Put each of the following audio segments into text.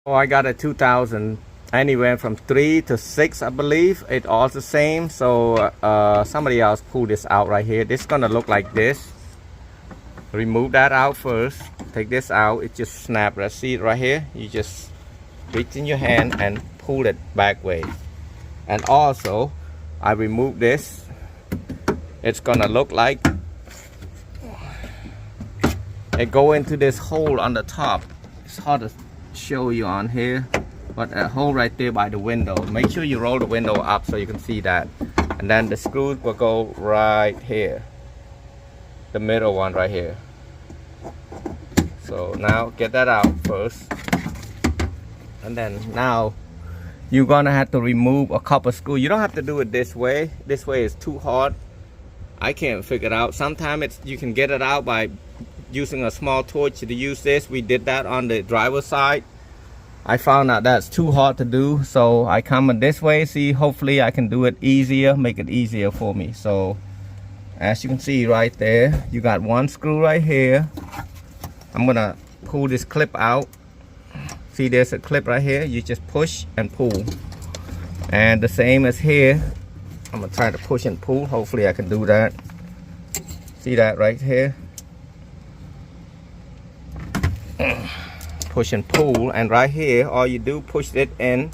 Oh, I got a 2000, anywhere from 3 to 6, I believe. It all the same. So somebody else pulled this out right here. This is gonna look like this. Remove that out first. Take this out. It just snapped. Let's see it right here. You just reach in your hand and pull it back way. And also, I removed this. It's gonna look like it go into this hole on the top. It's hard to show you on here, but a hole right there by the window. Make sure you roll the window up so you can see that. And then the screws will go right here, the middle one right here. So now get that out first, and then now you're gonna have to remove a couple screws. You don't have to do it this way. This way is too hard. I can't figure it out. Sometimes you can get it out by using a small torch to use this. We did that on the driver's side. I found out that's too hard to do, so I come in this way. See, hopefully I can do it easier, make it easier for me. So as you can see right there, you got one screw right here. I'm gonna pull this clip out. See, there's a clip right here. You just push and pull, and the same as here. I'm gonna try to push and pull. Hopefully I can do that. See that right here? Push and pull, and right here all you do, push it in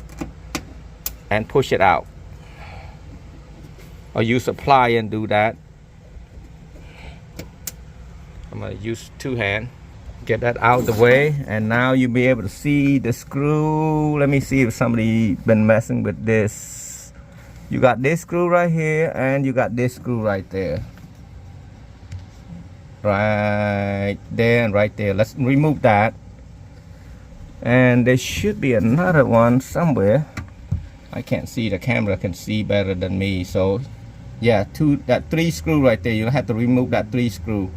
and push it out, or use a plier and do that. I'm gonna use two hands. Get that out the way, and now you'll be able to see the screw. Let me see if somebody been messing with this. You got this screw right here, and you got this screw right there. Right there and right there. Let's remove that. And there should be another one somewhere. I can't see. The camera can see better than me. So yeah, that 3 screw right there. You'll have to remove that 3 screw.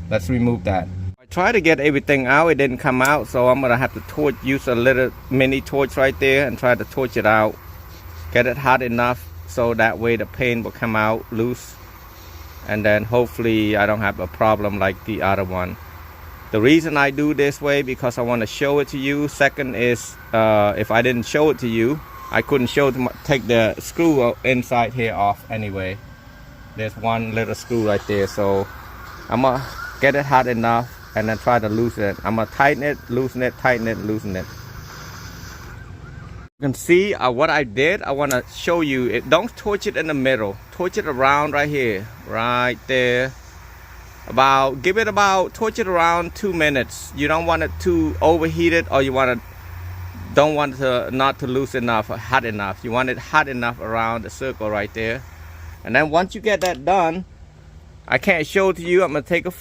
Let's remove that. I tried to get everything out. It didn't come out, so I'm gonna have to torch. Use a little mini torch right there and try to torch it out. Get it hot enough so that way the paint will come out loose, and then hopefully I don't have a problem like the other one. The reason I do this way because I want to show it to you. Second is if I didn't show it to you, I couldn't take the screw inside here off anyway. There's one little screw right there, so I'm gonna get it hot enough and then try to loosen it. I'm gonna tighten it, loosen it, tighten it, loosen it. You can see what I did. I want to show you it. Don't torch it in the middle. Torch it around right here, right there. Give it about, torch it around 2 minutes. You don't want it too overheated, or you don't want it not to loose enough or hot enough. You want it hot enough around the circle right there. And then once you get that done, I can't show it to you. I'm gonna take a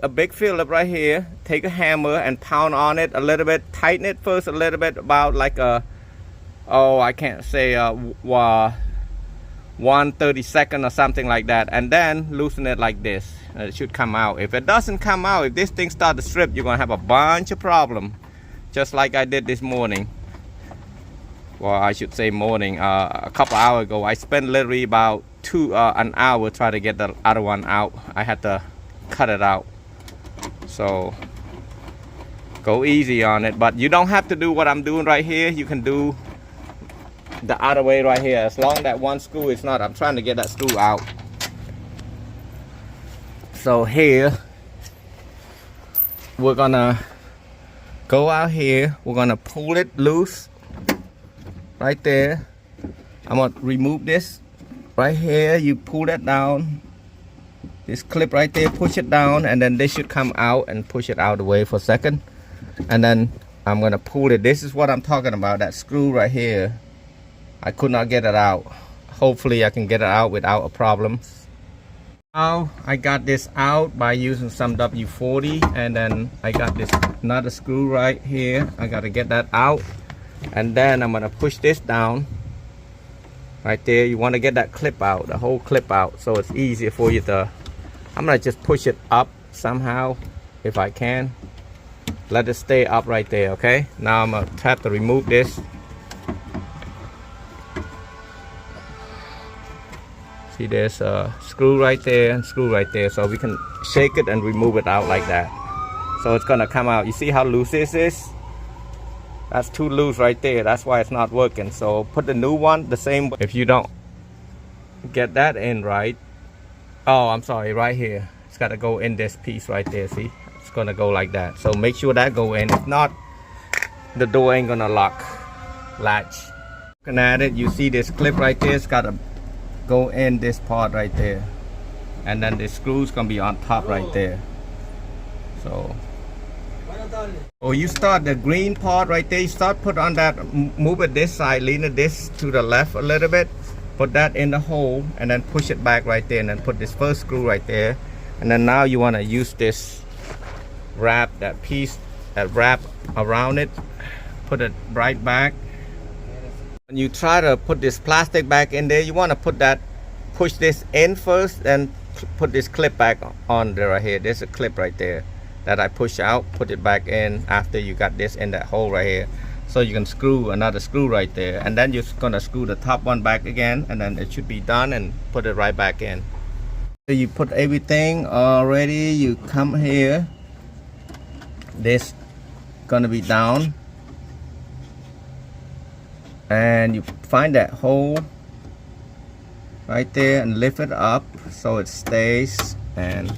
big Phillip right here. Take a hammer and pound on it a little bit. Tighten it first a little bit, about like a, I can't say 1/32 or something like that, and then loosen it like this. It should come out. If it doesn't come out, if this thing starts to strip, you're gonna have a bunch of problem, just like I did this morning. Well, I should say morning. A couple hours ago, I spent literally about an hour trying to get the other one out. I had to cut it out. So go easy on it, but you don't have to do what I'm doing right here. You can do the other way right here, as long as that one screw is not. I'm trying to get that screw out. So here we're gonna go out here, we're gonna pull it loose right there. I'm gonna remove this right here. You pull that down, this clip right there, push it down, and then this should come out, and push it out of the way for a second, and then I'm gonna pull it. This is what I'm talking about, that screw right here. I could not get it out. Hopefully I can get it out without a problem. Now I got this out by using some W40, and then I got this another screw right here. I got to get that out, and then I'm gonna push this down right there. You want to get that clip out, the whole clip out, so it's easier for you to. I'm gonna just push it up somehow if I can. Let it stay up right there. Okay, now I'm gonna have to remove this. See, there's a screw right there and screw right there, so we can shake it and remove it out like that. So it's gonna come out. You see how loose this is? That's too loose right there. That's why it's not working. So put the new one the same. If you don't get that in right, oh, I'm sorry, right here. It's got to go in this piece right there. See, it's gonna go like that. So make sure that go in. If not, the door ain't gonna latch. Looking at it, you see this clip right there. It's got to go in this part right there, and then the screws gonna be on top right there. So. Oh, you start the green part right there. You start put on that, move it this side, lean it this to the left a little bit. Put that in the hole and then push it back right there, and then put this first screw right there. And then now you want to use this wrap, that piece, that wrap around it. Put it right back. When you try to put this plastic back in there, you want to put that, push this in first, and put this clip back on there right here. There's a clip right there that I push out, put it back in after you got this in that hole right here. So you can screw another screw right there, and then you're gonna screw the top one back again, and then it should be done, and put it right back in. So you put everything already, you come here, this gonna be down, and you find that hole right there and lift it up so it stays. And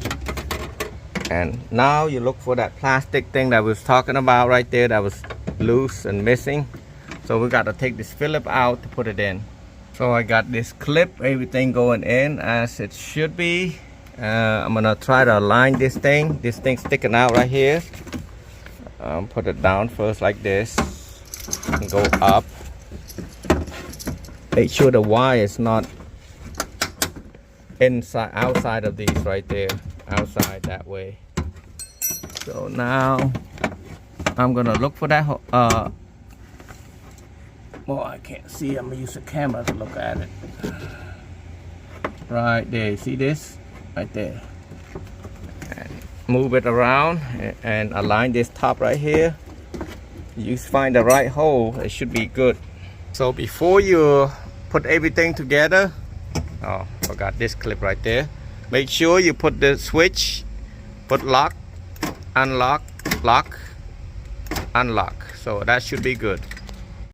now you look for that plastic thing that we was talking about right there that was loose and missing. So we got to take this Phillip out to put it in. So I got this clip, everything going in as it should be. I'm gonna try to align this thing. This thing sticking out right here. Put it down first like this and go up. Make sure the wire is not inside, outside of these right there. Outside that way. So now I'm gonna look for that well, I can't see. I'm gonna use the camera to look at it. Right there, see this right there, and move it around and align this top right here. You find the right hole, it should be good. So before you put everything together, oh, forgot this clip right there. Make sure you put the switch, put lock, unlock, lock, unlock. So that should be good.